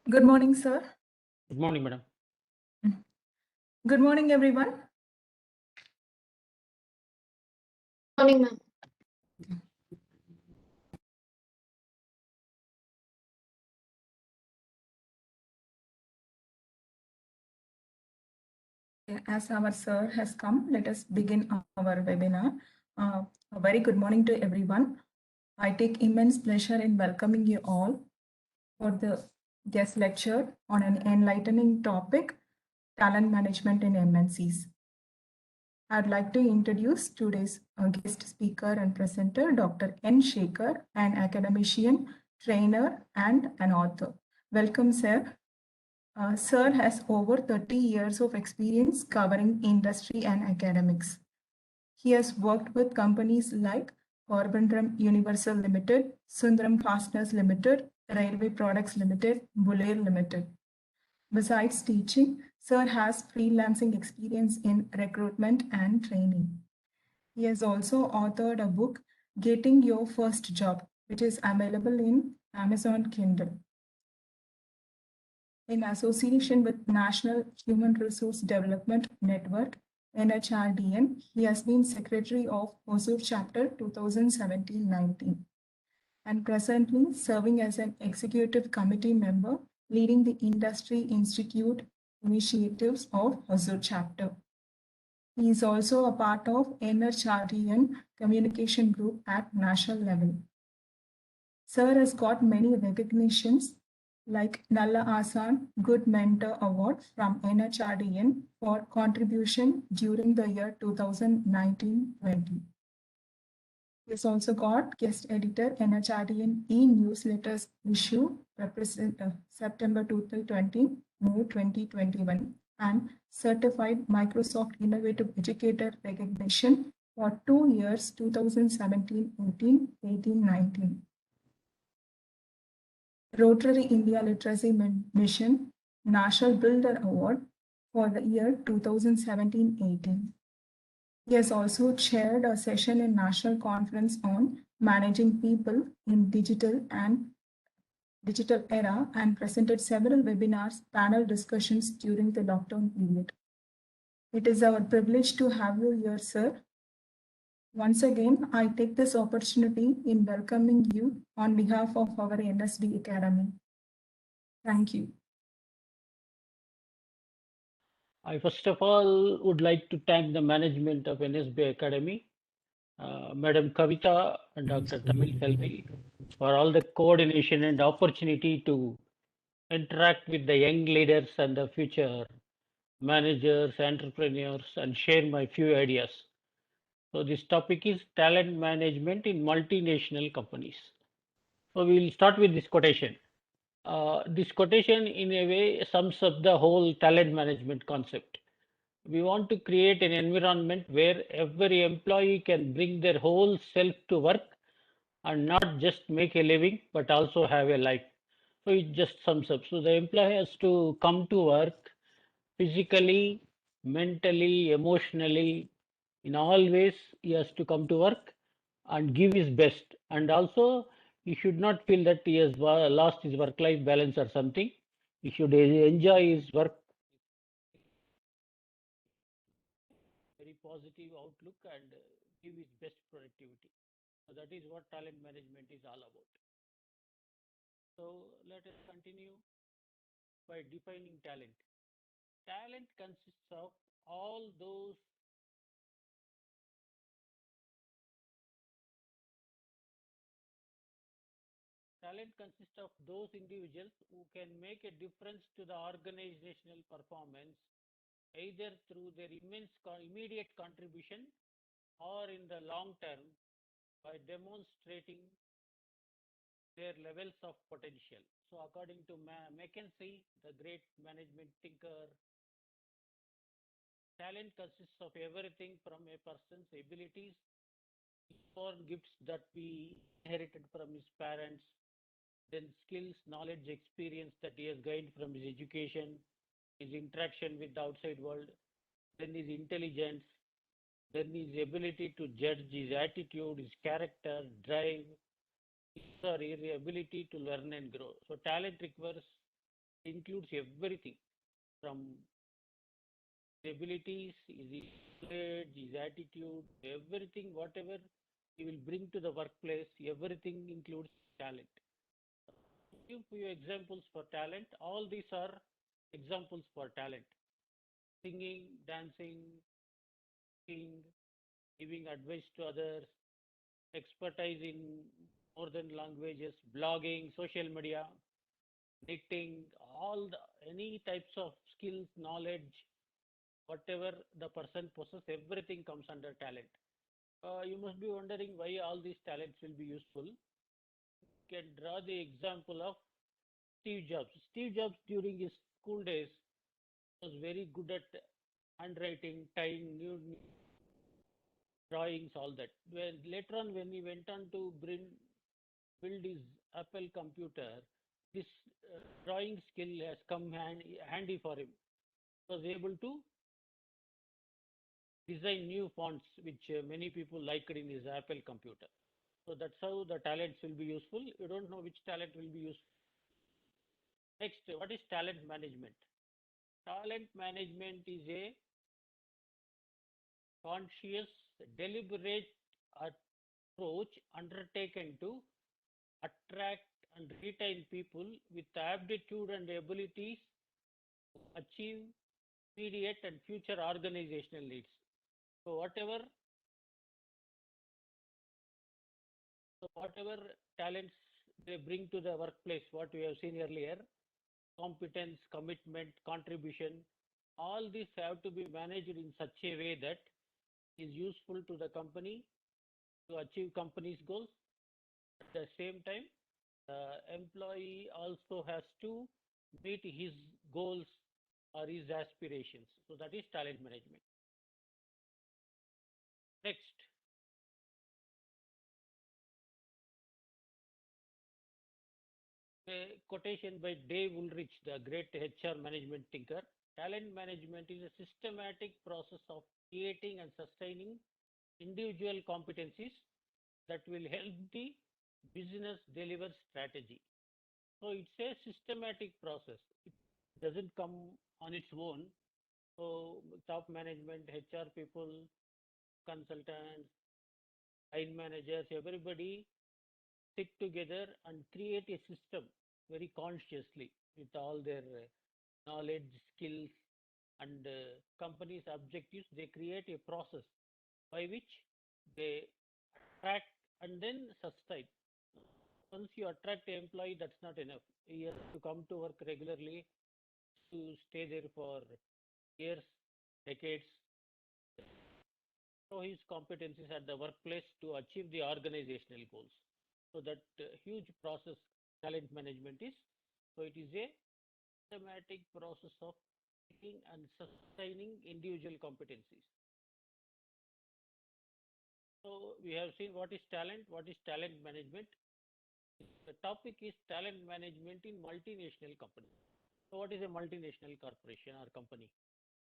Good morning, sir. Good morning, madam. Good morning, everyone. Morning, ma'am. As our sir has come, let us begin our webinar. A very good morning to everyone. I take immense pleasure in welcoming you all for the guest lecture on an enlightening topic, talent management in MNCs. I'd like to introduce today's guest speaker and presenter, Dr. N. Shekhar, an academician, trainer, and an author. Welcome, sir. Sir has over 30 years of experience covering industry and academics. He has worked with companies like Corbandram Universal Limited, Sundaram Fasteners Limited, Railway Products Limited, Bulair Limited. Besides teaching, Sir has freelancing experience in recruitment and training. He has also authored a book, Getting Your First Job, which is available in Amazon Kindle. In association with National Human Resource Development Network, NHRDN, he has been Secretary of E03 Chapter 2017-19 and presently serving as an Executive Committee member leading the Industry Institute initiatives of E03 Chapter. He is also a part of NHRDN communication group at national level. Sir has got many recognitions like Nalla Asan Good Mentor Award from NHRDN for contribution during the year 2019-20. He has also got guest editor NHRDN e-newsletters issue September 2020, May 2021 and certified Microsoft Innovative Educator recognition for 2 years 2017-18, 18-19. Rotary India Literacy Mission National Builder Award for the year 2017-18. He has also chaired a session in National Conference on Managing People in Digital Era and presented several webinars, panel discussions during the lockdown period. It is our privilege to have you here, sir. Once again, I take this opportunity in welcoming you on behalf of our NSB Academy. Thank you. I first of all would like to thank the management of NSB Academy, Madam Kavita and Dr. Tamil Selvi for all the coordination and opportunity to interact with the young leaders and the future managers, entrepreneurs, and share my few ideas. So this topic is talent management in multinational companies. So we will start with this quotation. This quotation in a way sums up the whole talent management concept. We want to create an environment where every employee can bring their whole self to work and not just make a living, but also have a life. So it just sums up. So the employee has to come to work physically, mentally, emotionally, in all ways, he has to come to work and give his best. And also, he should not feel that he has lost his work life balance or something. He should enjoy his work, very positive outlook, and give his best productivity. So that is what talent management is all about. So let us continue by defining talent. Talent consists of all those Talent consists of those individuals who can make a difference to the organizational performance either through their immediate contribution or in the long term by demonstrating their levels of potential. So, according to McKinsey, the great management thinker, talent consists of everything from a person's abilities, or gifts that we inherited from his parents, then skills, knowledge, experience that he has gained from his education, his interaction with the outside world, then his intelligence, then his ability to judge, his attitude, his character, drive, his ability to learn and grow. So talent requires includes everything from his abilities, his knowledge, his attitude, everything, whatever he will bring to the workplace, everything includes talent. Give few examples for talent. All these are examples for talent. Singing, dancing, cooking, giving advice to others, expertise in more than languages, blogging, social media, knitting, any types of skills, knowledge, whatever the person possesses, everything comes under talent. You must be wondering why all these talents will be useful. You can draw the example of Steve Jobs. Steve Jobs during his school days was very good at handwriting, tying new drawings, all that. When later on, when he went on to build his Apple computer, this drawing skill has come handy for him. He was able to design new fonts, which many people liked in his Apple computer. So that's how the talents will be useful. You don't know which talent will be useful. Next, what is talent management? Talent management is a conscious, deliberate approach undertaken to attract and retain people with aptitude and abilities to achieve immediate and future organizational needs. So whatever talents they bring to the workplace, what we have seen earlier, competence, commitment, contribution, all these have to be managed in such a way that is useful to the company to achieve company's goals. At the same time, the employee also has to meet his goals or his aspirations. So that is talent management. Next, a quotation by Dave Ulrich, the great HR management thinker. Talent management is a systematic process of creating and sustaining individual competencies that will help the business deliver strategy. So it's a systematic process. It doesn't come on its own. So top management, HR people, consultants, line managers, everybody sit together and create a system very consciously with all their knowledge, skills, and company's objectives. They create a process by which they attract and then sustain. Once you attract an employee, that's not enough. He has to come to work regularly, to stay there for years, decades, show his competencies at the workplace to achieve the organizational goals. So that huge process talent management is. So it is a systematic process of creating and sustaining individual competencies. So we have seen what is talent management. The topic is talent management in multinational companies. So what is a multinational corporation or company?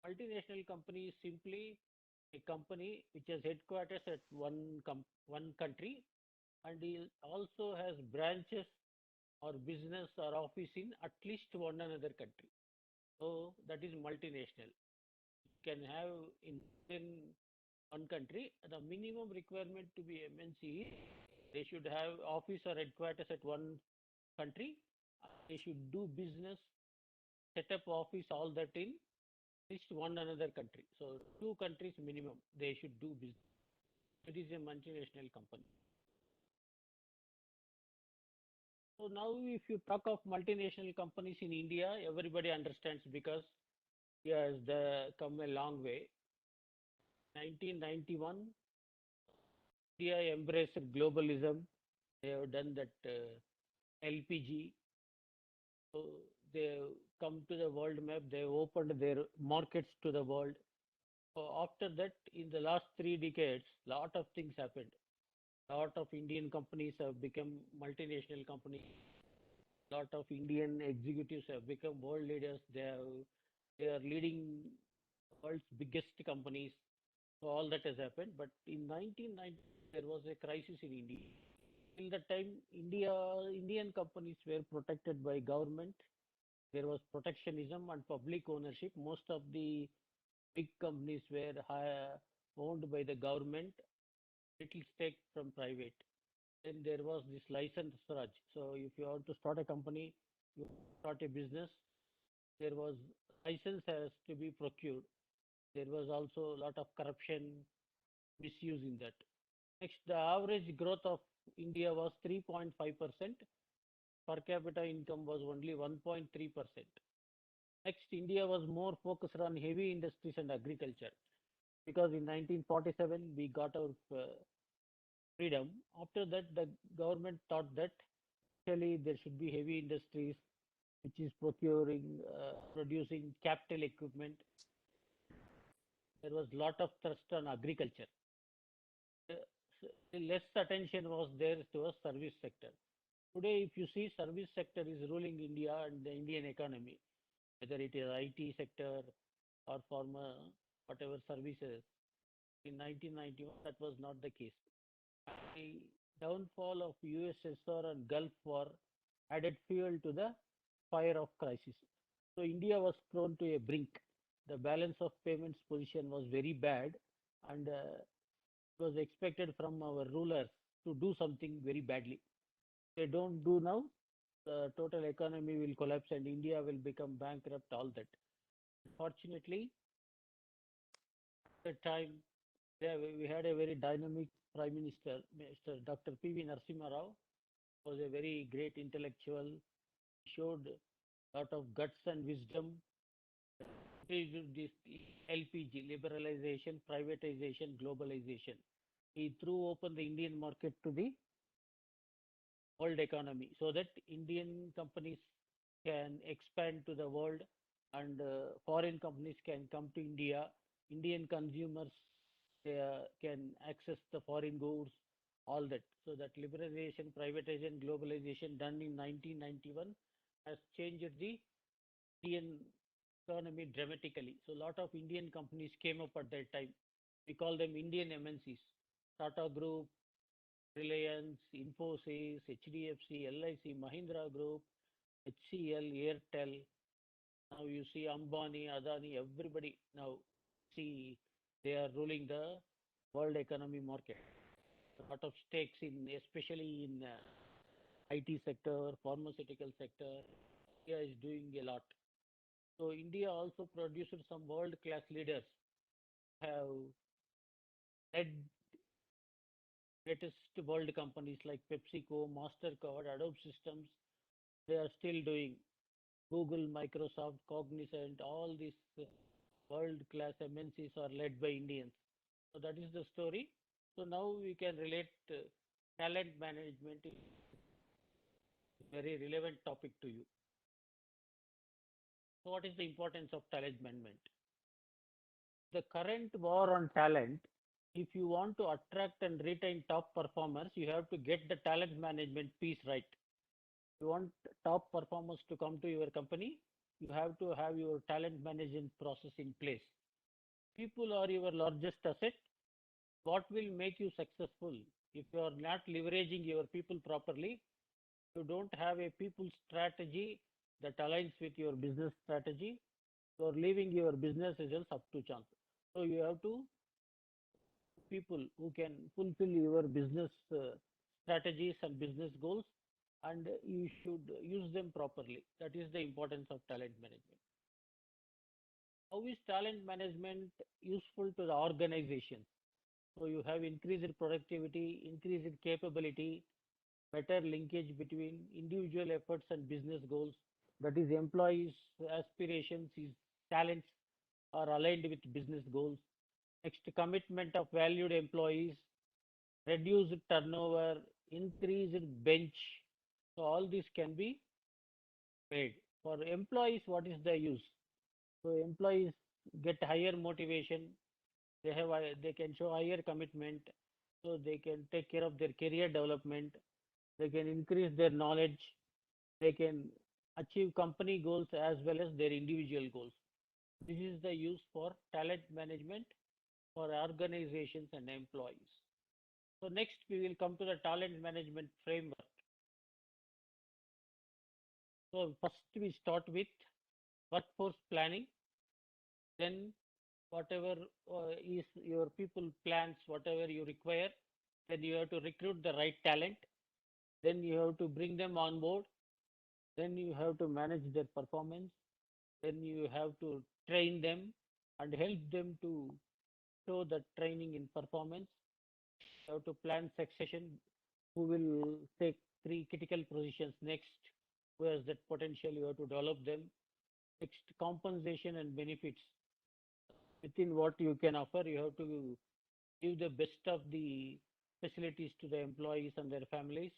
Multinational company is simply a company which has headquarters at one country and it also has branches or business or office in at least one another country. So that is multinational. You can have in one country, the minimum requirement to be MNC is they should have office or headquarters at one country. They should do business, set up office, all that in at least one another country. So two countries minimum they should do business. It is a multinational company. So now if you talk of multinational companies in India, everybody understands because India has come a long way. 1991, India embraced globalism. They have done that LPG. So they have come to the world map. They have opened their markets to the world. So after that, in the last 3 decades, lot of things happened. Lot of Indian companies have become multinational companies. Lot of Indian executives have become world leaders. They are leading world's biggest companies. So all that has happened. But in 1990, there was a crisis in India. Till that time, Indian companies were protected by government. there was protectionism and public ownership. Most of the big companies were owned by the government, little stake from private. Then there was this license Raj. So if you want to start a company, you start a business, there was license has to be procured. There was also a lot of corruption, misuse in that. Next, the average growth of India was 3.5%. Per capita income was only 1.3%. Next, India was more focused on heavy industries and agriculture because in 1947 we got our freedom. After that, the government thought that actually there should be heavy industries which is producing capital equipment. There was lot of thrust on agriculture. Less attention was there to a service sector. Today, if you see, service sector is ruling India and the Indian economy, whether it is IT sector or pharma, whatever services. In 1991, that was not the case. The downfall of USSR and Gulf War added fuel to the fire of crisis. So India was thrown to a brink. The balance of payments position was very bad, and it was expected from our rulers to do something very badly. They don't do now, the total economy will collapse and India will become bankrupt, all that. Fortunately, at the time, we had a very dynamic Prime Minister, Mr. Dr. P.V. Narasimha Rao, was a very great intellectual, showed a lot of guts and wisdom. This LPG, liberalization, privatization, globalization. He threw open the Indian market to the world economy so that Indian companies can expand to the world and foreign companies can come to India. Indian consumers can access the foreign goods, all that. So that liberalization, privatization, globalization done in 1991 has changed the Indian economy dramatically. So a lot of Indian companies came up at that time. We call them Indian MNCs. Tata Group, Reliance, Infosys, HDFC, LIC, Mahindra Group, HCL, Airtel. Now you see Ambani, Adani, everybody now see they are ruling the world economy market. A lot of stakes in, especially in IT sector, pharmaceutical sector. India is doing a lot. So India also produced some world-class leaders, have led greatest world companies like PepsiCo, MasterCard, Adobe Systems. They are still doing Google, Microsoft, Cognizant, all these world-class MNCs are led by Indians. So that is the story. So now we can relate talent management is a very relevant topic to you. So what is the importance of talent management? The current war on talent, if you want to attract and retain top performers, you have to get the talent management piece right. You want top performers to come to your company, you have to have your talent management process in place. People are your largest asset. What will make you successful? If you are not leveraging your people properly, you don't have a people strategy that aligns with your business strategy, you are leaving your business results up to chance. So you have to people who can fulfill your business strategies and business goals, and you should use them properly. That is the importance of talent management. How is talent management useful to the organization? So you have increased productivity, increased capability, better linkage between individual efforts and business goals. That is, employees' aspirations, his talents are aligned with business goals. Next, commitment of valued employees, reduced turnover, increased bench. So all this can be made. For employees, what is the use? So employees get higher motivation. They can show higher commitment. So they can take care of their career development. They can increase their knowledge. They can achieve company goals as well as their individual goals. This is the use for talent management for organizations and employees. So next we will come to the talent management framework. So first we start with workforce planning, then whatever is your people plans, whatever you require, then you have to recruit the right talent, then you have to bring them on board, then you have to manage their performance, then you have to train them and help them to show the training in performance. You have to plan succession, who will take three critical positions next, who has that potential, you have to develop them. Next, compensation and benefits. Within what you can offer, you have to give the best of the facilities to the employees and their families.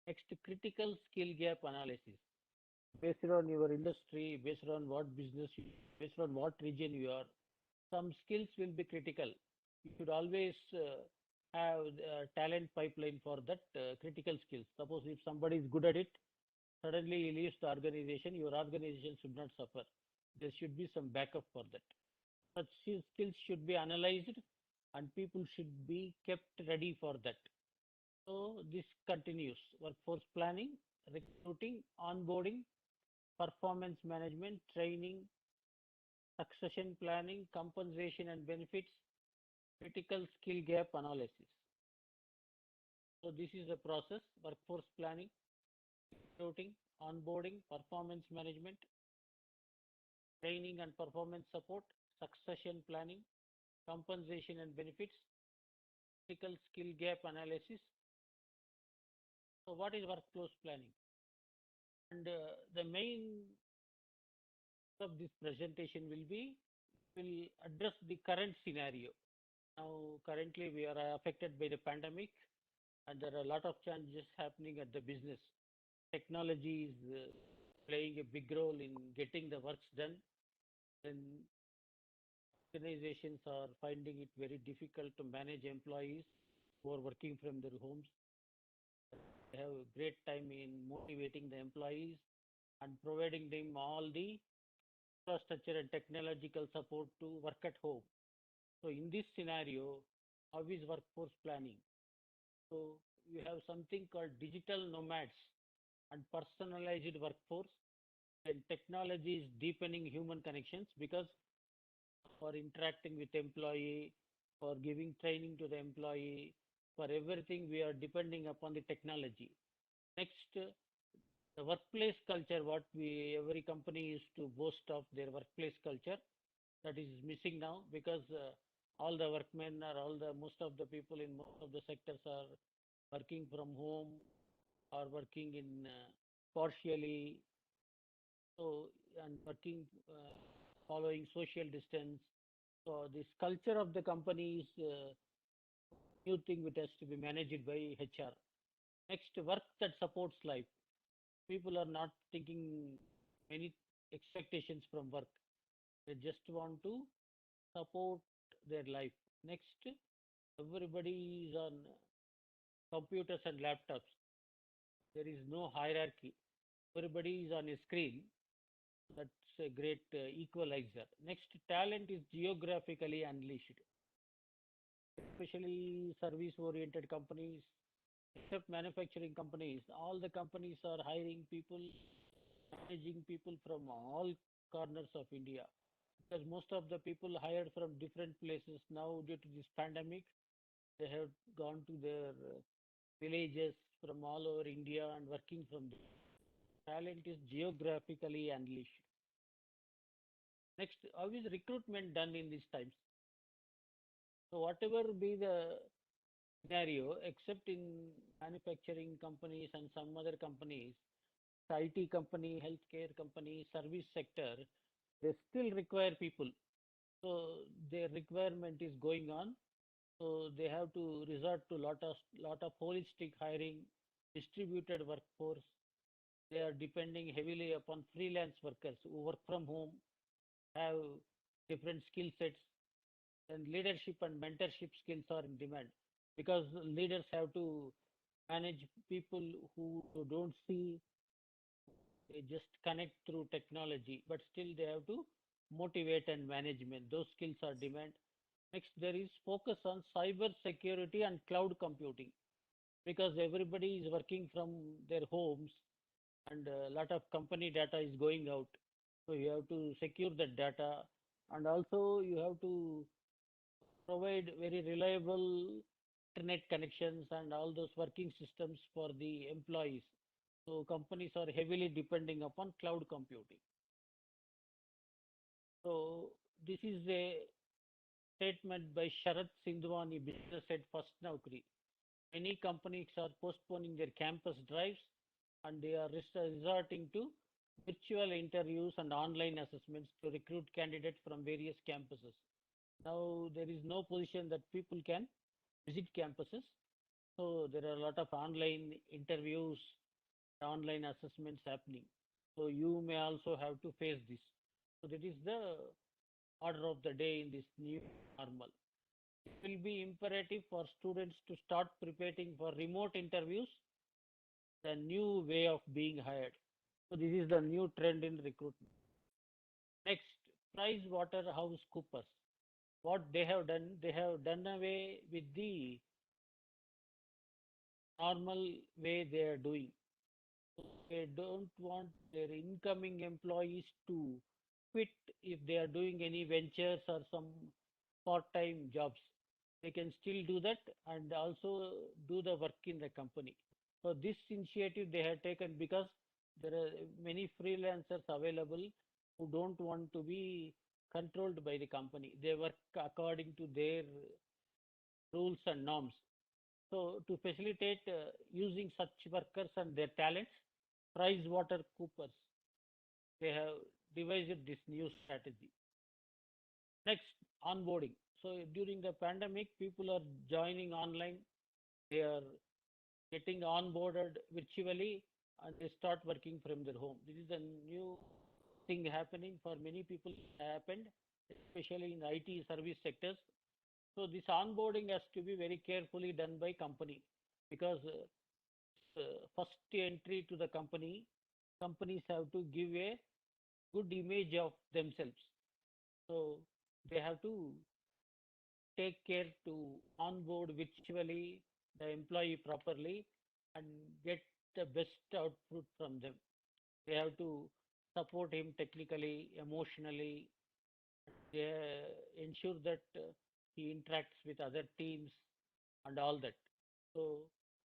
Next, critical skill gap analysis. Based on your industry, based on what business, based on what region you are, some skills will be critical. You should always have a talent pipeline for that critical skills. Suppose if somebody is good at it, suddenly he leaves the organization, your organization should not suffer. There should be some backup for that. Such skills should be analyzed and people should be kept ready for that. So this continues. Workforce planning, recruiting, onboarding, performance management, training, succession planning, compensation and benefits, critical skill gap analysis. So this is the process: workforce planning, recruiting, onboarding, performance management, training and performance support, succession planning, compensation and benefits, critical skill gap analysis. So what is workforce planning? And the main of this presentation will address the current scenario. Now, currently we are affected by the pandemic, and there are a lot of changes happening at the business. Technology is playing a big role in getting the works done. Then organizations are finding it very difficult to manage employees who are working from their homes. They have a great time in motivating the employees and providing them all the infrastructure and technological support to work at home. So in this scenario, how is workforce planning? So we have something called digital nomads and personalized workforce, and technology is deepening human connections because for interacting with employee, for giving training to the employee, for everything we are depending upon the technology. Next, the workplace culture, what we every company used to boast of their workplace culture, that is missing now because all the workmen or all the most of the people in most of the sectors are working from home or working in partially, so and working following social distance. So this culture of the company is new thing which has to be managed by HR. Next, work that supports life. People are not thinking many expectations from work. They just want to support their life. Next, everybody is on computers and laptops. There is no hierarchy. Everybody is on a screen. That's a great equalizer. Next, talent is geographically unleashed, especially service-oriented companies, except manufacturing companies. All the companies are hiring people, managing people from all corners of India. Because most of the people hired from different places now due to this pandemic, they have gone to their villages from all over India and working from there. Talent is geographically unleashed. Next, how is recruitment done in these times? So whatever be the scenario, except in manufacturing companies and some other companies, IT company, healthcare company, service sector, they still require people. So their requirement is going on. So they have to resort to lot of holistic hiring, distributed workforce. They are depending heavily upon freelance workers who work from home, have different skill sets, and leadership and mentorship skills are in demand because leaders have to manage people who don't see, they just connect through technology, but still they have to motivate and management. Those skills are demand. Next, there is focus on cyber security and cloud computing because everybody is working from their homes and a lot of company data is going out. So you have to secure that data, and also you have to provide very reliable internet connections and all those working systems for the employees. So companies are heavily depending upon cloud computing. So this is a statement by Sharat Sindhwani, business at First Naukri. Many companies are postponing their campus drives and they are resorting to virtual interviews and online assessments to recruit candidates from various campuses. Now there is no position that people can visit campuses. So there are a lot of online interviews, online assessments happening. So you may also have to face this. So that is the order of the day in this new normal. It will be imperative for students to start preparing for remote interviews, the new way of being hired. So this is the new trend in recruitment. Next, PricewaterhouseCoopers. What they have done away with the normal way they are doing. They don't want their incoming employees to quit if they are doing any ventures or some part-time jobs. They can still do that and also do the work in the company. So this initiative they have taken because there are many freelancers available who don't want to be controlled by the company. They work according to their rules and norms. So to facilitate using such workers and their talents, PricewaterhouseCoopers, they have devised this new strategy. Next, onboarding. So during the pandemic, people are joining online. They are getting onboarded virtually and they start working from their home. This is a new thing happening for many people. Happened, especially in IT service sectors. So this onboarding has to be very carefully done by company because first entry to the company, companies have to give a good image of themselves. So they have to take care to onboard virtually the employee properly and get the best output from them. They have to support him technically, emotionally. They ensure that he interacts with other teams and all that. So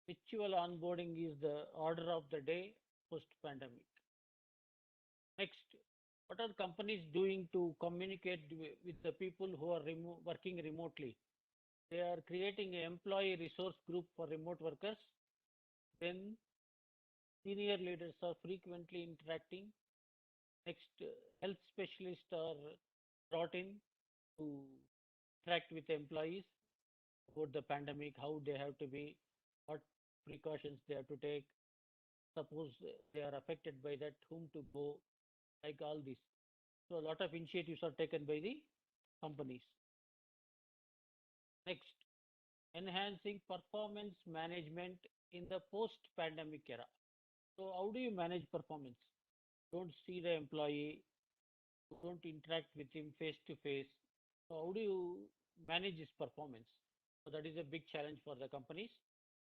virtual onboarding is the order of the day post pandemic. Next, what are companies doing to communicate with the people who are working remotely? They are creating an employee resource group for remote workers. Then senior leaders are frequently interacting. Next, health specialists are brought in to interact with employees about the pandemic, how they have to be, what precautions they have to take. Suppose they are affected by that, whom to go, like all this. So a lot of initiatives are taken by the companies. Next, enhancing performance management in the post-pandemic era. So how do you manage performance? Don't see the employee, don't interact with him face to face. So how do you manage his performance? So that is a big challenge for the companies.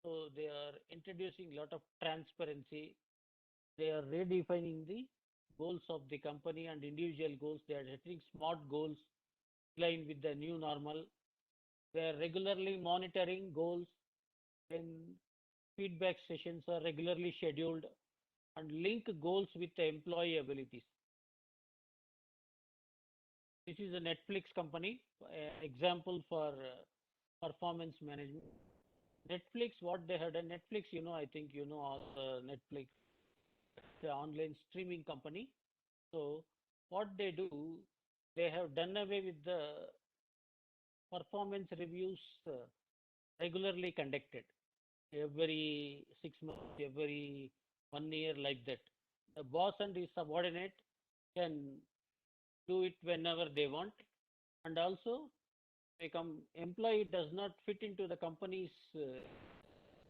So they are introducing a lot of transparency. They are redefining the goals of the company and individual goals. They are setting smart goals in line with the new normal. They are regularly monitoring goals. Then feedback sessions are regularly scheduled and link goals with the employee abilities. This is a Netflix company, example for performance management. Netflix, what they had done, Netflix, I think all Netflix, the online streaming company. So what they do, they have done away with the performance reviews regularly conducted every 6 months, every 1 year, like that. The boss and his subordinate can do it whenever they want, and also become employee does not fit into the company's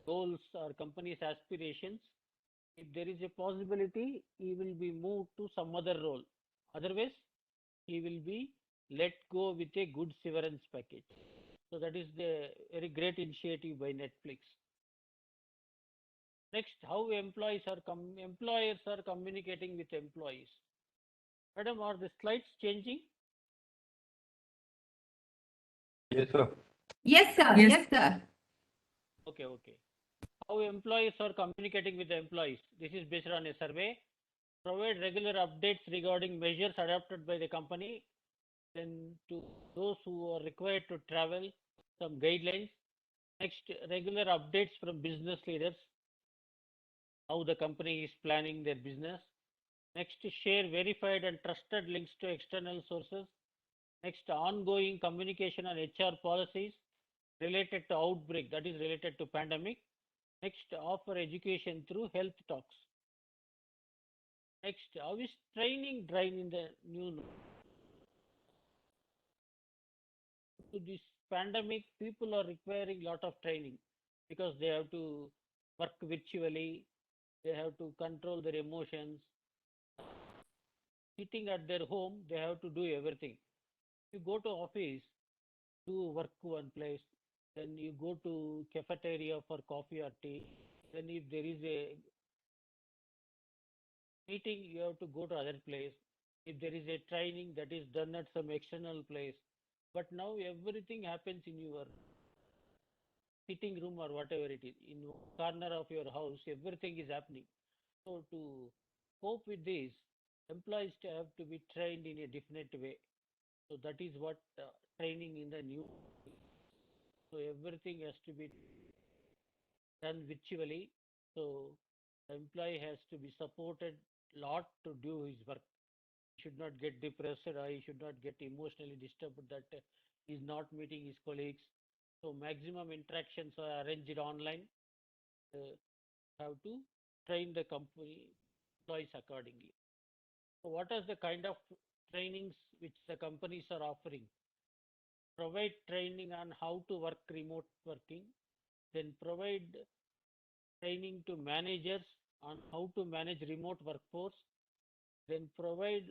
goals or company's aspirations. If there is a possibility, he will be moved to some other role. Otherwise, he will be let go with a good severance package. So that is the very great initiative by Netflix. Next, how employers are communicating with employees. Madam, are the slides changing? Yes, sir. Yes, sir. Yes. Yes, sir. Okay. How employers are communicating with the employees. This is based on a survey. Provide regular updates regarding measures adopted by the company. Then to those who are required to travel, some guidelines. Next, regular updates from business leaders, how the company is planning their business. Next, share verified and trusted links to external sources. Next, ongoing communication on HR policies related to outbreak, that is related to pandemic. Next, offer education through health talks. Next, how is training drive in the new norm? To this pandemic, people are requiring lot of training because they have to work virtually, they have to control their emotions. Sitting at their home, they have to do everything. You go to office, do work one place, then you go to cafeteria for coffee or tea. Then if there is a meeting, you have to go to other place. If there is a training, that is done at some external place. But now everything happens in your sitting room or whatever it is, in corner of your house, everything is happening. So to cope with this, employees have to be trained in a different way. So that is what training in the new. So everything has to be done virtually. So the employee has to be supported lot to do his work. He should not get depressed or he should not get emotionally disturbed that he is not meeting his colleagues. So maximum interactions are arranged online. Have to train the company employees accordingly. So what is the kind of trainings which the companies are offering? Provide training on how to work remote working, then provide training to managers on how to manage remote workforce, then provide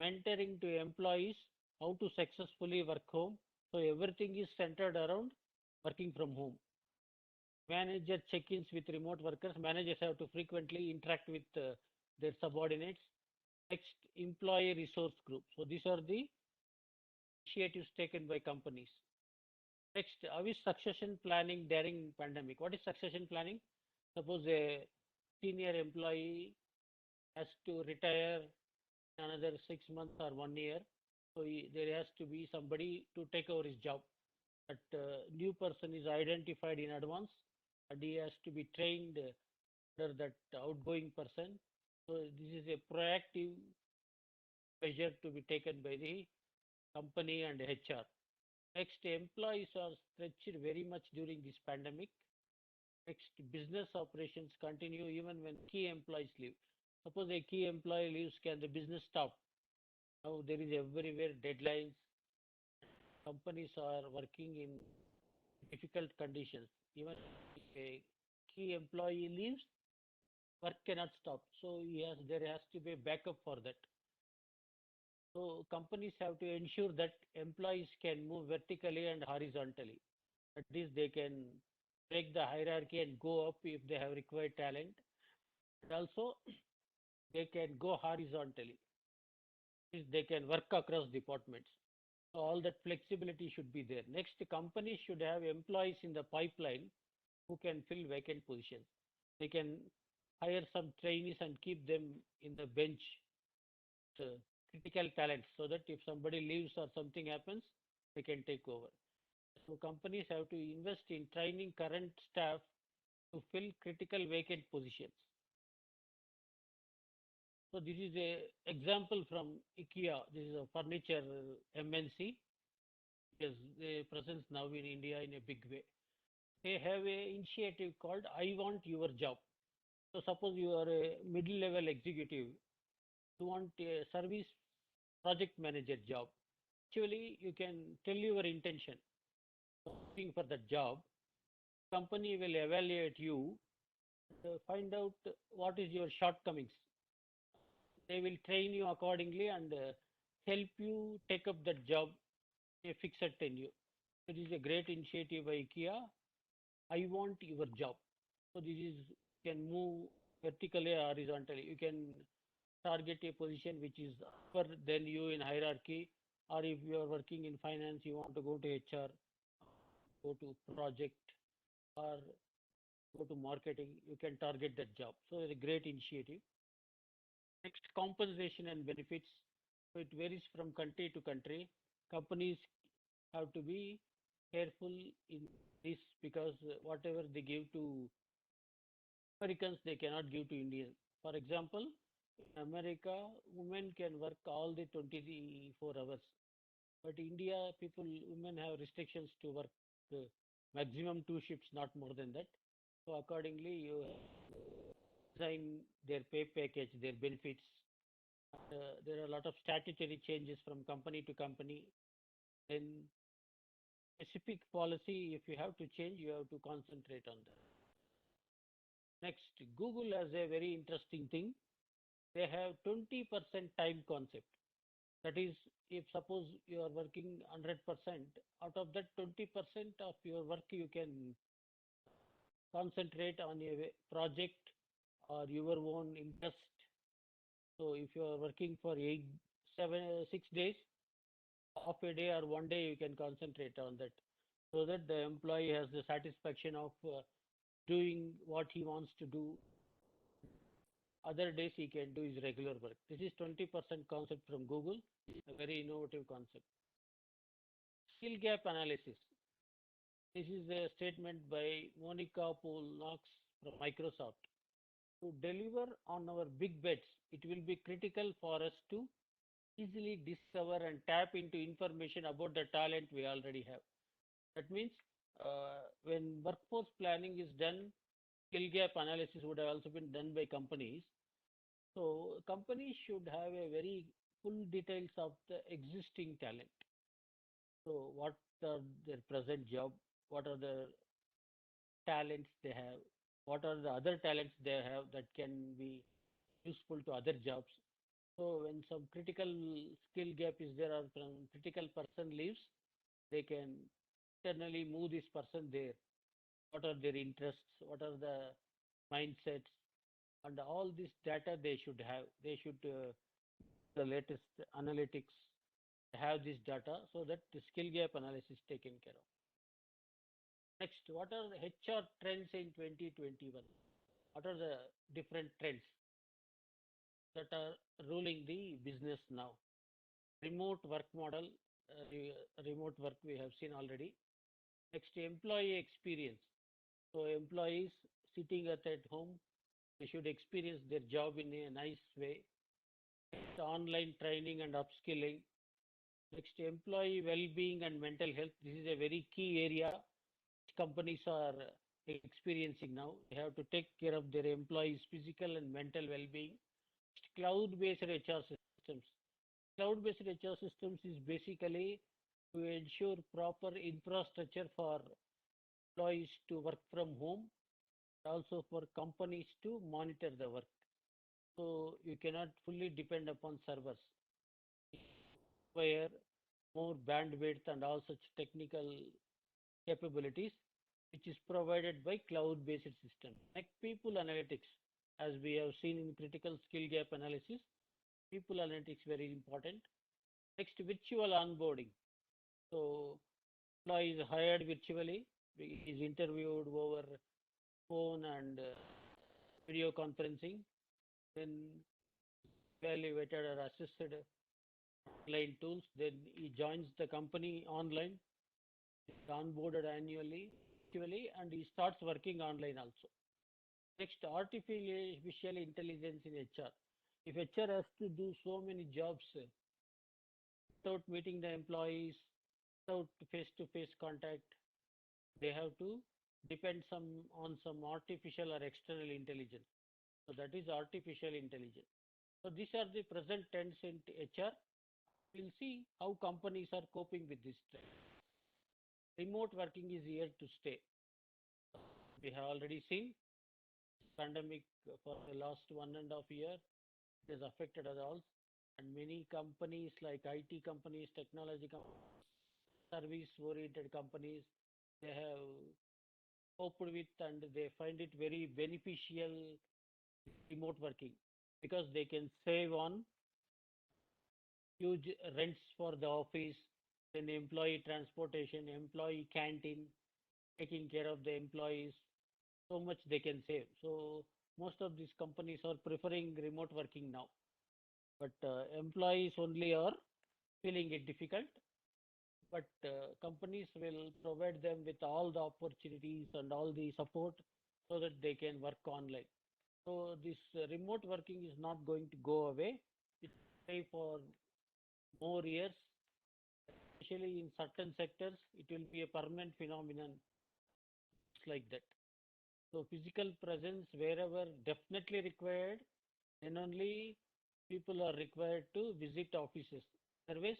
mentoring to employees how to successfully work home. So everything is centered around working from home. Manager check-ins with remote workers. Managers have to frequently interact with their subordinates. Next, employee resource group. So these are the initiatives taken by companies. Next, how is succession planning during pandemic? What is succession planning? Suppose a senior employee has to retire in another 6 months or 1 year. So there has to be somebody to take over his job. That new person is identified in advance and he has to be trained under that outgoing person. So this is a proactive measure to be taken by the company and HR. Next, employees are stretched very much during this pandemic. Next, business operations continue even when key employees leave. Suppose a key employee leaves, can the business stop? Now there is everywhere deadlines. Companies are working in difficult conditions. Even if a key employee leaves, work cannot stop. So there has to be a backup for that. So companies have to ensure that employees can move vertically and horizontally. At least they can break the hierarchy and go up if they have required talent. And also they can go horizontally. They can work across departments. So all that flexibility should be there. Next, companies should have employees in the pipeline who can fill vacant positions. They can hire some trainees and keep them in the bench, critical talents, so that if somebody leaves or something happens, they can take over. So companies have to invest in training current staff to fill critical vacant positions. So this is a example from IKEA. This is a furniture MNC. Yes, their presence now in India in a big way. They have a initiative called I Want Your Job. So suppose you are a middle level executive, you want a service project manager job. Actually, you can tell your intention looking for that job. Company will evaluate you, find out what is your shortcomings. They will train you accordingly and help you take up that job a fixed tenure. It is a great initiative by IKEA. I want your job. So this is can move vertically or horizontally. You can target a position which is upper than you in hierarchy, or if you are working in finance, you want to go to HR, go to project, or go to marketing, you can target that job. So it's a great initiative. Next, compensation and benefits. So it varies from country to country. Companies have to be careful in this because whatever they give to Americans, they cannot give to Indians. For example, in America, women can work all the 24 hours. But India, women have restrictions to work maximum 2 shifts, not more than that. So accordingly, you design their pay package, their benefits. There are a lot of statutory changes from company to company. Then specific policy, if you have to change, you have to concentrate on that. Next, Google has a very interesting thing. They have 20% time concept. That is, if suppose you are working 100%, out of that 20% of your work you can concentrate on a project or your own interest. So if you are working for 6 days, half a day or 1 day you can concentrate on that, so that the employee has the satisfaction of doing what he wants to do. Other days he can do his regular work. This is 20% concept from Google, a very innovative concept. Skill gap analysis. This is a statement by Monica Poole Knox from Microsoft. To deliver on our big bets, it will be critical for us to easily discover and tap into information about the talent we already have. That means when workforce planning is done, skill gap analysis would have also been done by companies. So companies should have a very full details of the existing talent. So what are their present job? What are the talents they have? What are the other talents they have that can be useful to other jobs? So when some critical skill gap is there or some critical person leaves, they can internally move this person there. What are their interests? What are the mindsets? And all this data they should have. They should the latest analytics have this data so that the skill gap analysis is taken care of. Next, what are the HR trends in 2021? What are the different trends that are ruling the business now? Remote work model, remote work we have seen already. Next, employee experience. So employees sitting at home, they should experience their job in a nice way. Next, online training and upskilling. Next, employee well-being and mental health. This is a very key area companies are experiencing now. They have to take care of their employees' physical and mental well-being. Cloud-based HR systems. Cloud-based HR systems is basically to ensure proper infrastructure for employees to work from home, also for companies to monitor the work. So you cannot fully depend upon servers. Require more bandwidth and all such technical capabilities, which is provided by cloud-based system. Like people analytics, as we have seen in critical skill gap analysis, people analytics very important. Next, virtual onboarding. So employee is hired virtually, is interviewed over phone and video conferencing, then evaluated or assisted online tools, then he joins the company online, onboarded annually, and he starts working online also. Next, artificial intelligence in HR. If HR has to do so many jobs without meeting the employees, without face-to-face contact, they have to depend on some artificial or external intelligence. So that is artificial intelligence. So these are the present trends in HR. We'll see how companies are coping with this trend. Remote working is here to stay. We have already seen pandemic for the last 1.5 years. It has affected us all, and many companies like IT companies, technology companies, service-oriented companies, they have coped with and they find it very beneficial remote working because they can save on huge rents for the office, then employee transportation, employee canteen, taking care of the employees, so much they can save. So most of these companies are preferring remote working now, but employees only are feeling it difficult. But companies will provide them with all the opportunities and all the support so that they can work online. So this remote working is not going to go away. It will stay for more years, especially in certain sectors. It will be a permanent phenomenon. It's like that. So physical presence wherever definitely required, then only people are required to visit offices. Otherwise,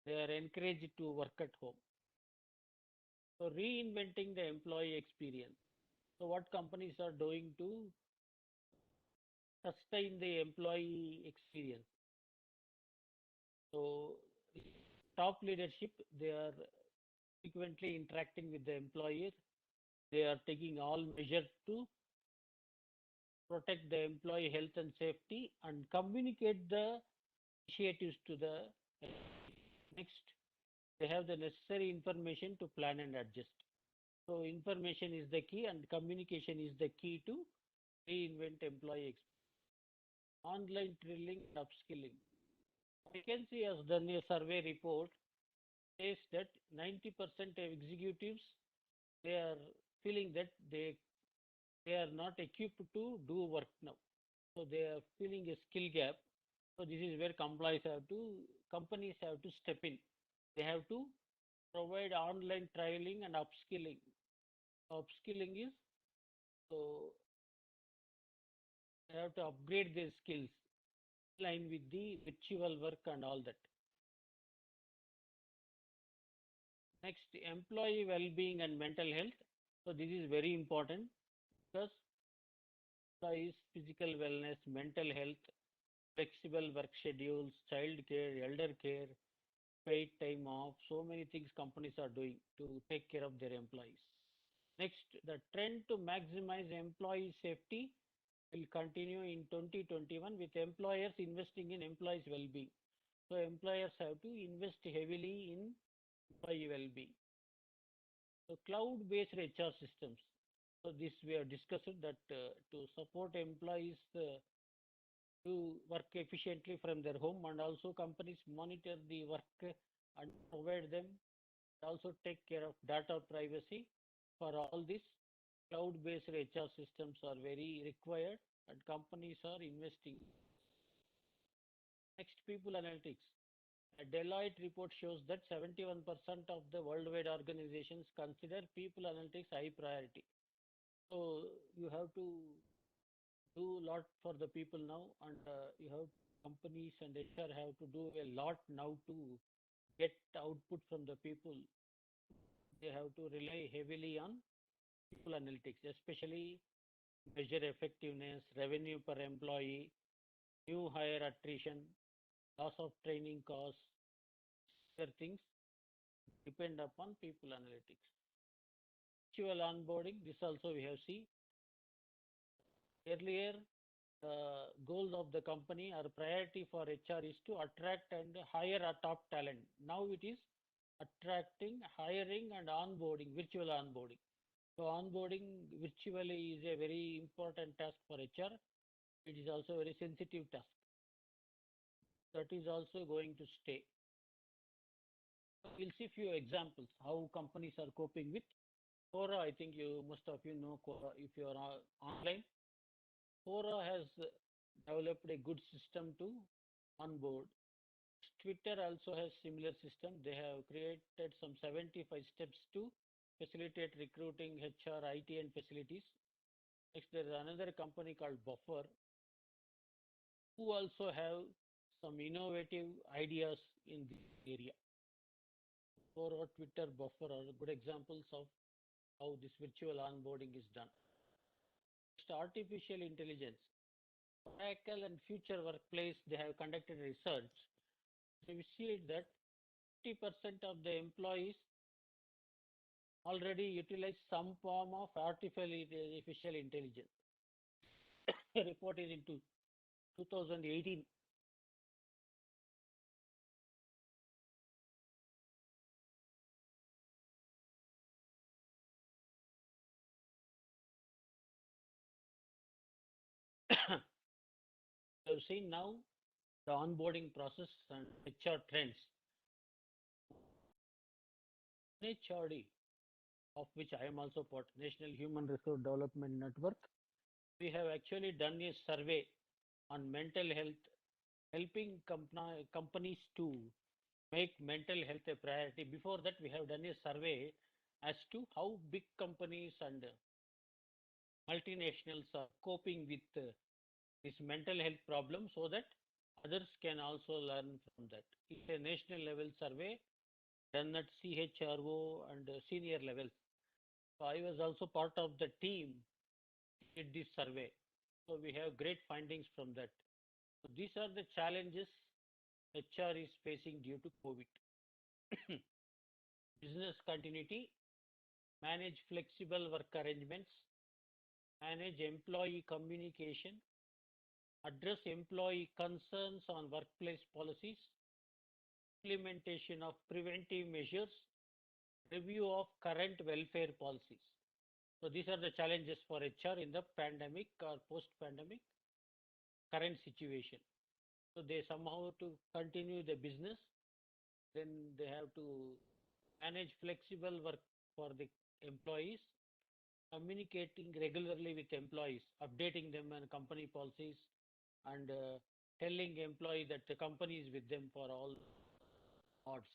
they are encouraged to work at home. So reinventing the employee experience. So what companies are doing to sustain the employee experience? So top leadership, they are frequently interacting with the employer. They are taking all measures to protect the employee health and safety and communicate the initiatives to the next. They have the necessary information to plan and adjust. So information is the key and communication is the key to reinvent employee experience. Online drilling and upskilling. McKinsey has done a survey report says that 90% of executives they are feeling that they are not equipped to do work now. So they are feeling a skill gap. So this is where companies have to step in. They have to provide online trialing and upskilling. Upskilling is so they have to upgrade their skills in line with the virtual work and all that. Next, employee well-being and mental health. So this is very important because employees' physical wellness, mental health, flexible work schedules, child care, elder care, paid time off, so many things companies are doing to take care of their employees. Next, the trend to maximize employee safety will continue in 2021 with employers investing in employees' well-being. So employers have to invest heavily in employee well-being. So cloud-based HR systems. So this we have discussed that to support employees to work efficiently from their home and also companies monitor the work and provide them, also take care of data privacy. For all this, cloud-based HR systems are very required and companies are investing. Next, people analytics. A Deloitte report shows that 71% of the worldwide organizations consider people analytics high priority. So you have to do a lot for the people now, and you have companies and HR have to do a lot now to get output from the people. They have to rely heavily on people analytics, especially measure effectiveness, revenue per employee, new hire attrition, loss of training costs. Other things depend upon people analytics. Virtual onboarding, this also we have seen. Earlier, goals of the company or priority for HR is to attract and hire a top talent. Now it is attracting, hiring and onboarding, virtual onboarding. So onboarding virtually is a very important task for HR. It is also a very sensitive task. That is also going to stay. We'll see few examples how companies are coping with Quora. I think most of you know Quora if you are online. Quora has developed a good system to onboard. Twitter also has similar system. They have created some 75 steps to facilitate recruiting, HR, IT and facilities. Next, there is another company called Buffer who also have some innovative ideas in this area. Quora, Twitter, Buffer are good examples of how this virtual onboarding is done. Next, artificial intelligence. Oracle and Future Workplace, they have conducted research. So we see that 50% of the employees already utilize some form of artificial intelligence. A report is into 2018. You've seen now the onboarding process and HR trends. NHRD, of which I am also part, National Human Resource Development Network, we have actually done a survey on mental health, helping companies to make mental health a priority. Before that, we have done a survey as to how big companies and multinationals are coping with this mental health problem so that others can also learn from that. It's a national level survey done at CHRO and senior levels. So I was also part of the team did this survey. So we have great findings from that. So these are the challenges HR is facing due to COVID. Business continuity, manage flexible work arrangements, manage employee communication, address employee concerns on workplace policies, implementation of preventive measures, review of current welfare policies. So these are the challenges for HR in the pandemic or post-pandemic current situation. So they somehow to continue the business, then they have to manage flexible work for the employees, communicating regularly with employees, updating them on company policies, and telling employee that the company is with them for all odds.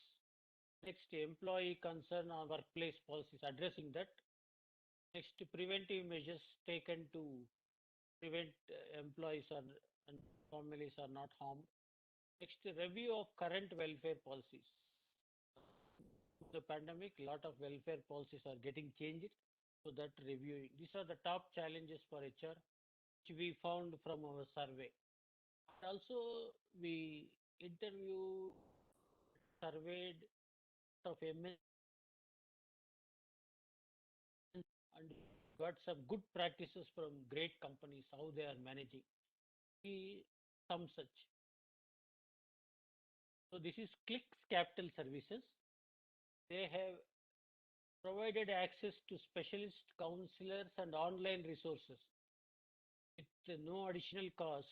Next, employee concern on workplace policies, addressing that. Next, preventive measures taken to prevent employees and families are not harmed. Next, review of current welfare policies. The pandemic, lot of welfare policies are getting changed, so that reviewing. These are the top challenges for HR, which we found from our survey. Also, we surveyed of MS and got some good practices from great companies, how they are managing. Some such. So this is Clicks Capital Services. They have provided access to specialist counselors and online resources with no additional cost.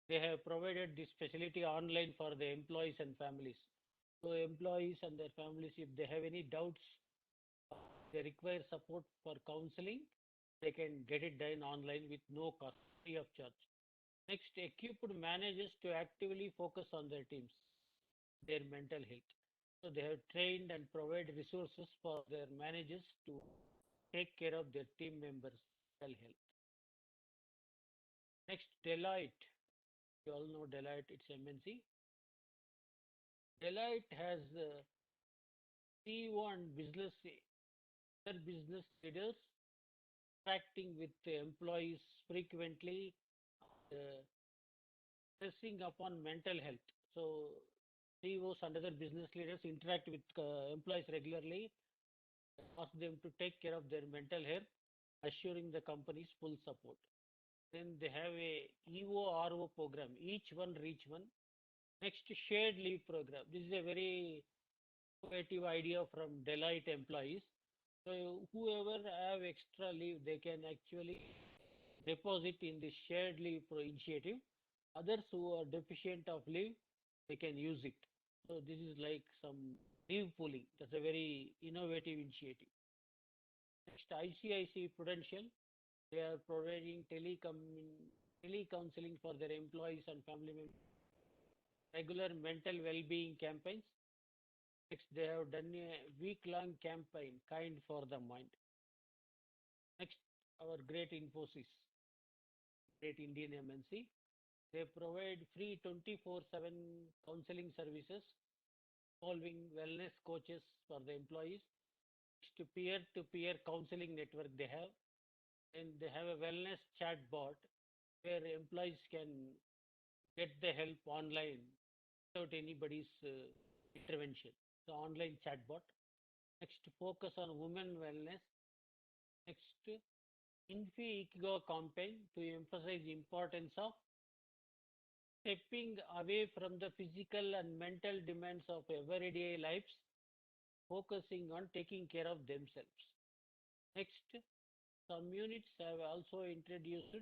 They have provided this facility online for the employees and families. So employees and their families, if they have any doubts, they require support for counseling, they can get it done online with no cost, free of charge. Next, equipped managers to actively focus on their teams, their mental health. So they have trained and provide resources for their managers to take care of their team members' mental health. Next, Deloitte. You all know Deloitte, it's MNC. Deloitte has CEO and other business leaders interacting with the employees frequently, stressing upon mental health. So CEOs and other business leaders interact with employees regularly, ask them to take care of their mental health, assuring the company's full support. Then they have a EORO program, each one reach one. Next, shared leave program. This is a very innovative idea from Deloitte employees. So whoever have extra leave, they can actually deposit in the shared leave initiative. Others who are deficient of leave, they can use it. So this is like some leave pooling. That's a very innovative initiative. Next, ICICI Prudential. They are providing telecounseling for their employees and family members. Regular mental well-being campaigns. Next, they have done a week-long campaign, Kind for the Mind. Next, our great Infosys, great Indian MNC. They provide free 24/7 counseling services, involving wellness coaches for the employees. Next, peer-to-peer counseling network they have. And they have a wellness chat bot where employees can get the help online without anybody's intervention. The online chatbot. Next, focus on women wellness. Next, Infi Ikigo campaign to emphasize the importance of stepping away from the physical and mental demands of everyday lives, focusing on taking care of themselves. Next, some units have also introduced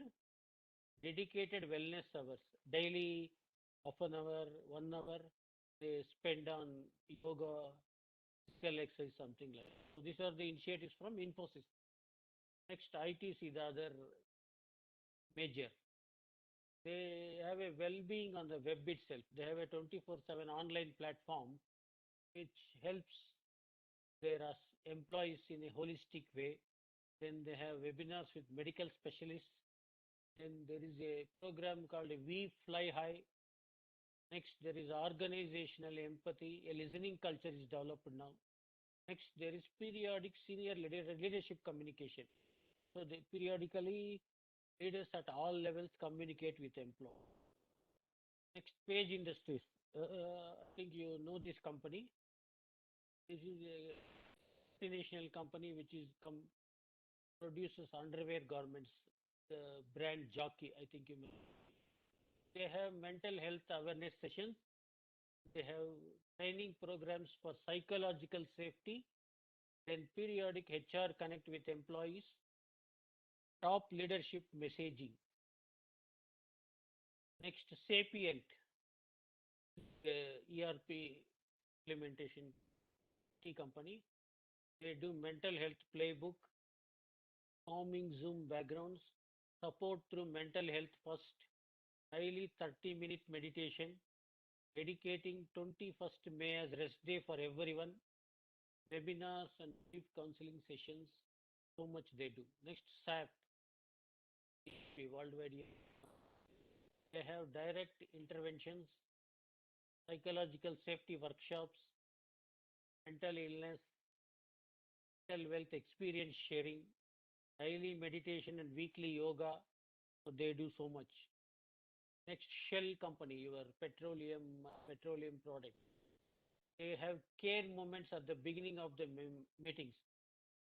dedicated wellness hours, daily half an hour, 1 hour, they spend on yoga, physical exercise, something like that. So these are the initiatives from Infosys. Next, ITC, the other major. They have a well-being on the web itself. They have a 24/7 online platform which helps their employees in a holistic way. Then they have webinars with medical specialists. Then there is a program called We Fly High. Next, there is organizational empathy. A listening culture is developed now. Next, there is periodic senior leadership communication. So they periodically leaders at all levels communicate with employees. Next, Page Industries. I think you know this company. This is a multinational company which is produces underwear garments. The brand Jockey, I think you know. They have mental health awareness sessions. They have training programs for psychological safety. Then periodic HR connect with employees. Top leadership messaging. Next, Sapient, ERP implementation company. They do mental health playbook, calming Zoom backgrounds, support through mental health first, daily 30-minute meditation, dedicating 21st May as rest day for everyone, webinars and brief counseling sessions. So much they do. Next, SAP, worldwide. They have direct interventions, psychological safety workshops, mental illness, mental wealth experience sharing, daily meditation and weekly yoga. So they do so much. Next, Shell company, your petroleum product. They have care moments at the beginning of the meetings.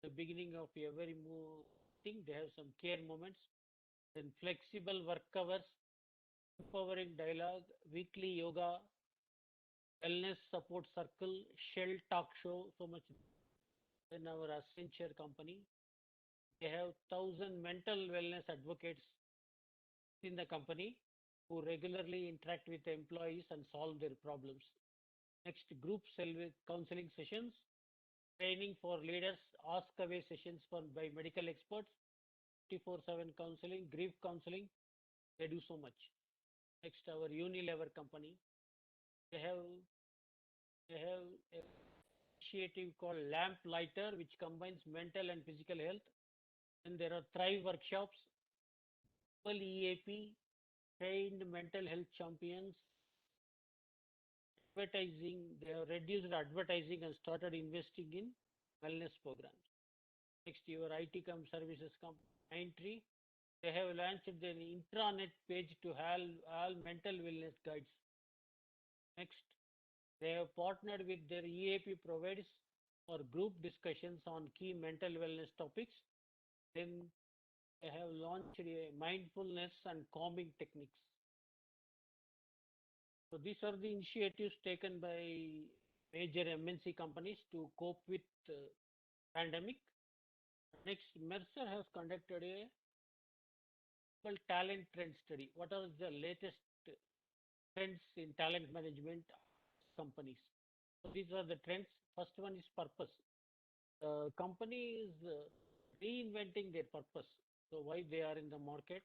The beginning of every meeting, they have some care moments. Then flexible work hours, empowering dialogue, weekly yoga, wellness support circle, Shell talk show, so much. Then our Accenture company, they have 1,000 mental wellness advocates in the company who regularly interact with the employees and solve their problems. Next, group counseling sessions, training for leaders, ask away sessions by medical experts, 24/7 counseling, grief counseling, they do so much. Next, our Unilever company, they have an initiative called Lamp Lighter, which combines mental and physical health. And there are Thrive workshops, EAP, trained mental health champions, advertising. They have reduced advertising and started investing in wellness programs. Next, your IT services company, they have launched an intranet page to all mental wellness guides. Next, they have partnered with their EAP providers for group discussions on key mental wellness topics. Then they have launched a mindfulness and calming techniques. So these are the initiatives taken by major MNC companies to cope with pandemic. Next, Mercer has conducted a talent trend study. What are the latest trends in talent management companies? So these are the trends. First one is purpose. Company is reinventing their purpose. So why they are in the market?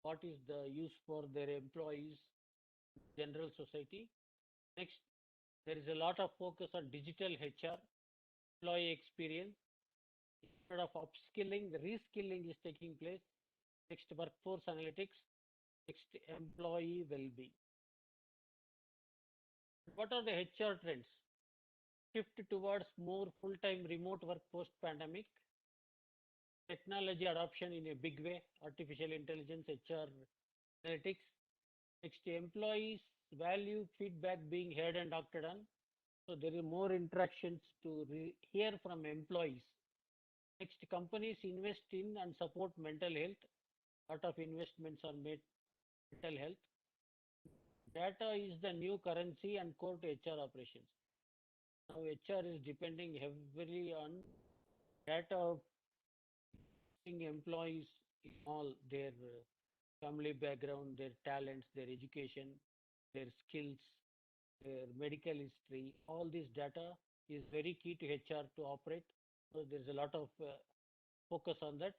What is the use for their employees, general society? Next, there is a lot of focus on digital HR, employee experience. Instead of upskilling, the reskilling is taking place. Next, workforce analytics. Next, employee well-being. What are the HR trends? Shift towards more full-time remote work post-pandemic. Technology adoption in a big way. Artificial intelligence, HR analytics. Next, employees value feedback being heard and acted on. So there is more interactions to hear from employees. Next, companies invest in and support mental health. Lot of investments are made in mental health. Data is the new currency and core to HR operations. Now HR is depending heavily on data of employees in all their family background, their talents, their education, their skills, their medical history. All this data is very key to HR to operate. So there's a lot of focus on that.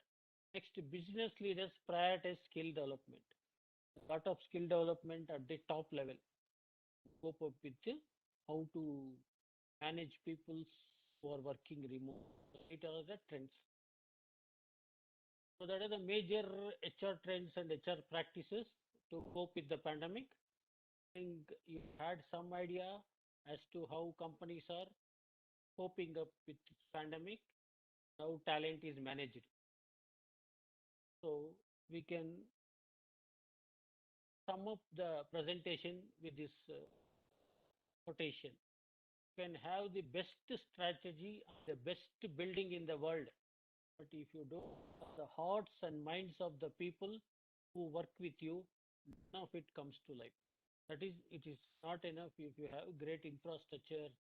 Next, business leaders prioritize skill development. A lot of skill development at the top level. Cope up with how to manage people who are working remote. It are the trends. So that are the major HR trends and HR practices to cope with the pandemic. I think you had some idea as to how companies are coping up with pandemic, how talent is managed. So we can sum up the presentation with this quotation. You can have the best strategy, the best building in the world, but if you don't have the hearts and minds of the people who work with you, none of it comes to life. That is, it is not enough if you have great infrastructure,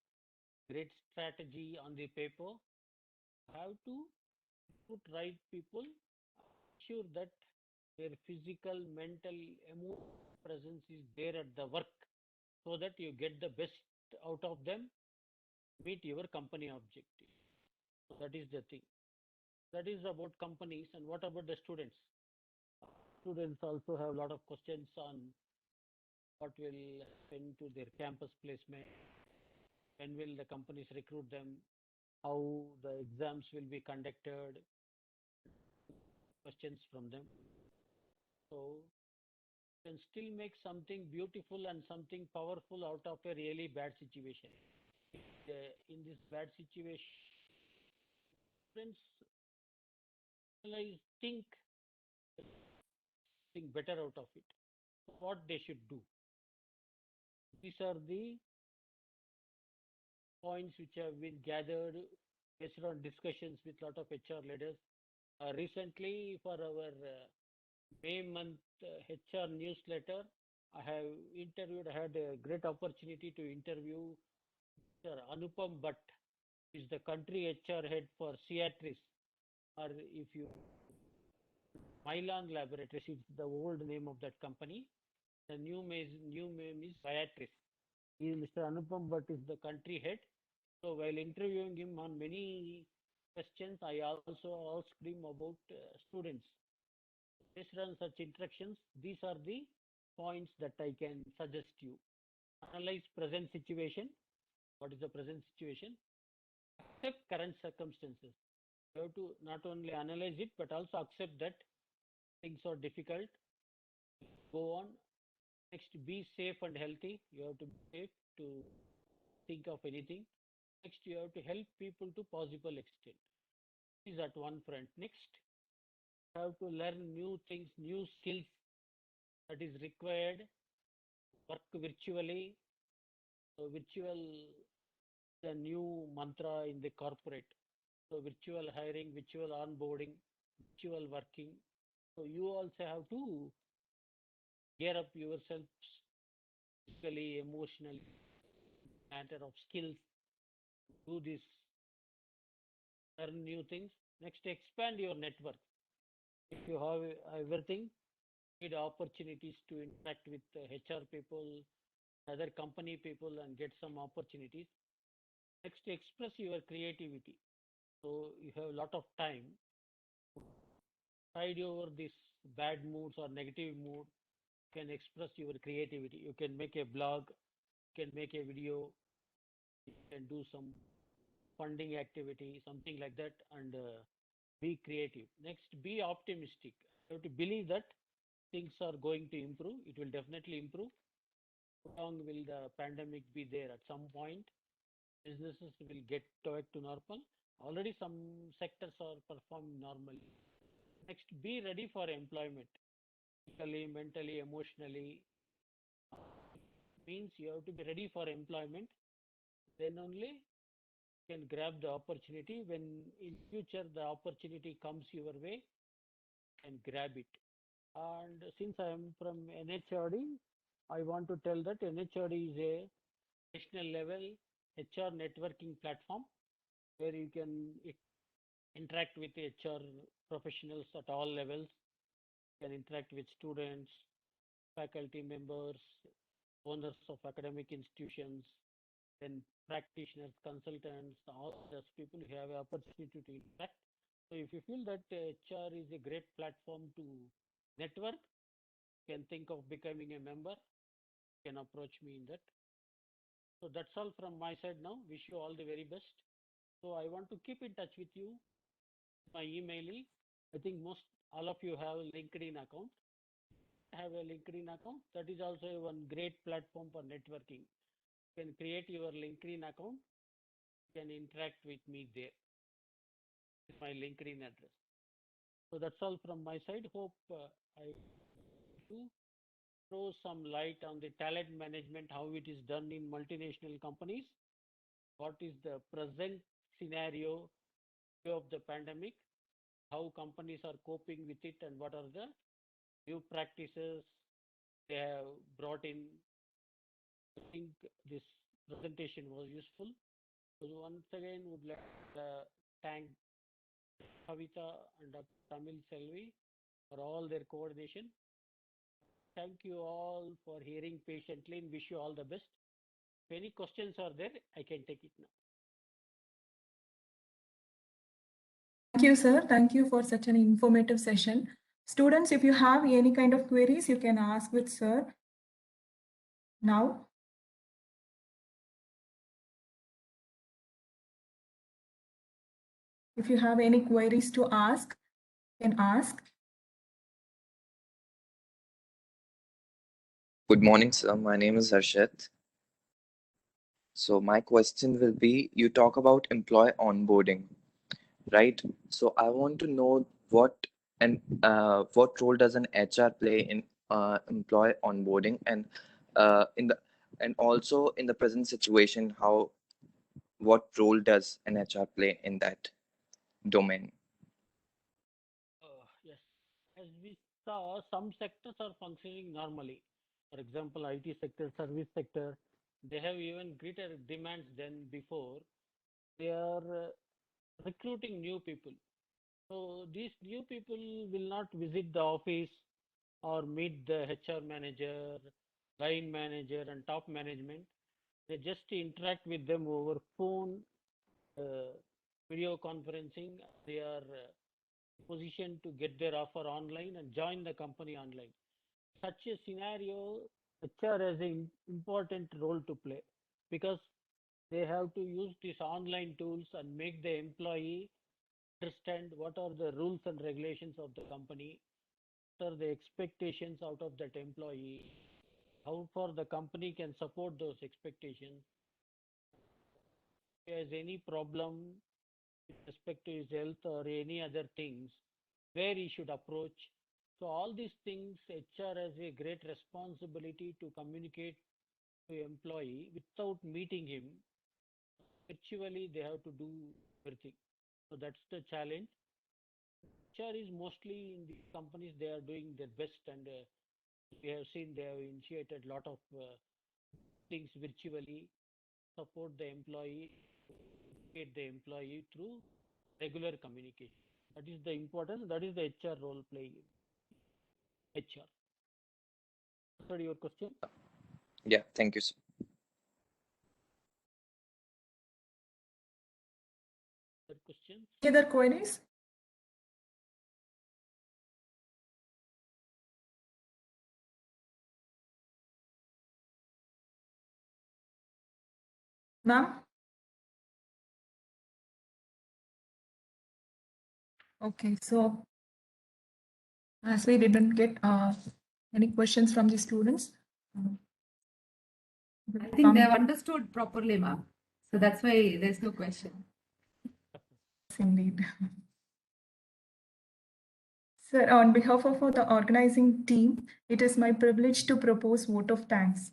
great strategy on the paper. You have to put right people, ensure that their physical, mental, emotional presence is there at the work so that you get the best out of them, meet your company objective. So that is the thing. That is about companies. And what about the students? Students also have a lot of questions on what will happen to their campus placement, when will the companies recruit them, how the exams will be conducted, questions from them. So you can still make something beautiful and something powerful out of a really bad situation. In this bad situation, friends, I think better out of it. What they should do. These are the points which have been gathered based on discussions with lot of HR leaders. Recently, for our May month HR newsletter, I had a great opportunity to interview Mr. Anupam Bhatt, who is the country HR head for Seatris, or if you Mylan Laboratories, it's the old name of that company. The new name is Viatris. Mr. Anupam Bhatt is the country head. So while interviewing him on many questions, I also asked him about students. Based on such interactions, these are the points that I can suggest you. Analyze present situation. What is the present situation? Accept current circumstances. You have to not only analyze it, but also accept that things are difficult. Go on. Next, be safe and healthy. You have to be safe to think of anything. Next, you have to help people to possible extent. This is at one front. Next, you have to learn new things, new skills that is required. Work virtually. So virtual is a new mantra in the corporate. So virtual hiring, virtual onboarding, virtual working. So you also have to gear up yourself physically, emotionally, matter of skills, do this, learn new things. Next, expand your network. If you have everything, need opportunities to interact with HR people, other company people, and get some opportunities. Next, express your creativity. So you have a lot of time. Tide over this bad moods or negative mood. You can express your creativity. You can make a blog, you can make a video, you can do some funding activity, something like that, and be creative. Next, be optimistic. You have to believe that things are going to improve. It will definitely improve. How long will the pandemic be there? At some point, businesses will get back to normal. Already some sectors are performing normally. Next, be ready for employment. Physically, mentally, emotionally. Means you have to be ready for employment. then only you can grab the opportunity. When in future the opportunity comes your way, and grab it. And since I am from NHRD, I want to tell that NHRD is a national level HR networking platform where you can interact with HR professionals at all levels. You can interact with students, faculty members, owners of academic institutions, then practitioners, consultants, all those people who have an opportunity to interact. So if you feel that HR is a great platform to network, you can think of becoming a member, you can approach me in that. So that's all from my side now. Wish you all the very best. So I want to keep in touch with you. My email is, I think most all of you have a LinkedIn account. Have a LinkedIn account. That is also one great platform for networking. You can create your LinkedIn account. You can interact with me there. My LinkedIn address. So that's all from my side. Hope I do throw some light on the talent management, how it is done in multinational companies. What is the present scenario of the pandemic? How companies are coping with it, and what are the new practices they have brought in. I think this presentation was useful. So once again, would like to thank Kavita and Dr. Tamil Selvi for all their coordination. Thank you all for hearing patiently and wish you all the best. If any questions are there, I can take it now. Thank you, sir. Thank you for such an informative session. Students, if you have any kind of queries, you can ask with sir now. If you have any queries to ask, you can ask. Good morning, sir. My name is Harshit. So my question will be, you talk about employee onboarding, right? So I want to know what role does an HR play in employee onboarding, and also in the present situation, what role does an HR play in that domain? Yes, as we saw, some sectors are functioning normally. For example, IT sector, service sector, they have even greater demands than before. They are recruiting new people. So these new people will not visit the office or meet the HR manager, line manager, and top management. They just interact with them over phone, video conferencing. They are positioned to get their offer online and join the company online. Such a scenario, HR has an important role to play because they have to use these online tools and make the employee understand what are the rules and regulations of the company, what are the expectations out of that employee, how far the company can support those expectations. If he has any problem with respect to his health or any other things, where he should approach. So all these things, HR has a great responsibility to communicate to employee without meeting him. Virtually, they have to do everything. So that's the challenge. HR is mostly in the companies, they are doing their best, and we have seen they have initiated a lot of things virtually, support the employee, educate the employee through regular communication. That is the importance, that is the HR role playing. HR. Answered your question? Yeah, thank you, sir. Other questions? Any other queries? Ma'am? Okay, so as we didn't get any questions from the students. I think they have understood properly, ma'am. So that's why there's no question. Indeed. Sir, on behalf of the organizing team, it is my privilege to propose vote of thanks.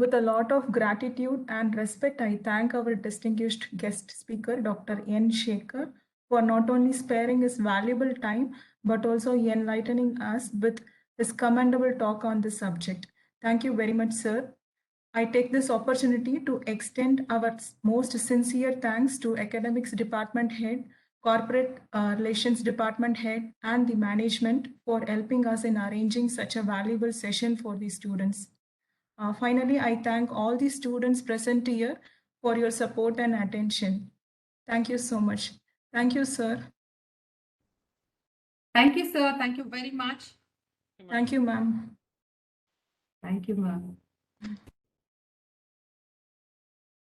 With a lot of gratitude and respect, I thank our distinguished guest speaker, Dr. N. Shekhar, for not only sparing his valuable time, but also enlightening us with his commendable talk on this subject. Thank you very much, sir. I take this opportunity to extend our most sincere thanks to Academics Department Head, Corporate Relations Department Head, and the management for helping us in arranging such a valuable session for the students. Finally, I thank all the students present here for your support and attention. Thank you so much. Thank you, sir. Thank you, sir. Thank you very much. Thank you, ma'am. Thank you, ma'am.